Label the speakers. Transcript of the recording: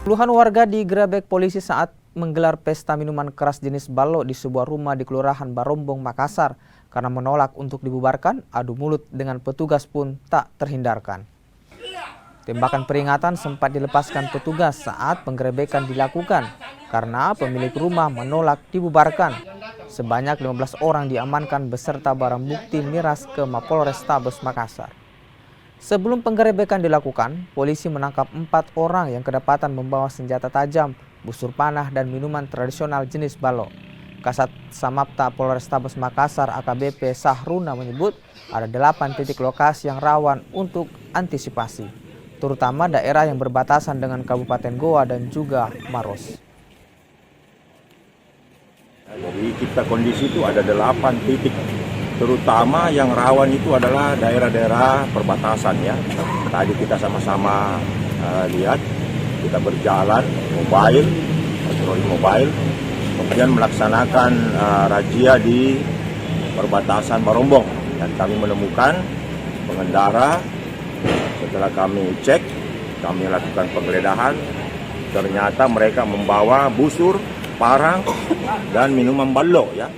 Speaker 1: Puluhan warga digerebek polisi saat menggelar pesta minuman keras jenis balok di sebuah rumah di Kelurahan Barombong, Makassar. Karena menolak untuk dibubarkan, adu mulut dengan petugas pun tak terhindarkan. Tembakan peringatan sempat dilepaskan petugas saat penggerebekan dilakukan karena pemilik rumah menolak dibubarkan. Sebanyak 15 orang diamankan beserta barang bukti miras ke Mapolrestabes Makassar. Sebelum penggerebekan dilakukan, polisi menangkap 4 orang yang kedapatan membawa senjata tajam, busur panah, dan minuman tradisional jenis balok. Kasat Samapta Polrestabes Makassar AKBP Sahruna menyebut ada 8 titik lokasi yang rawan untuk antisipasi, terutama daerah yang berbatasan dengan Kabupaten Goa dan juga Maros.
Speaker 2: Jadi kita kondisi itu ada 8 titik, terutama yang rawan itu adalah daerah-daerah perbatasan ya. Tadi kita sama-sama lihat, kita berjalan patroli mobile, kemudian melaksanakan razia di perbatasan Barombong, dan kami menemukan pengendara. Setelah kami cek, kami lakukan penggeledahan, ternyata mereka membawa busur, parang, dan minuman balok ya.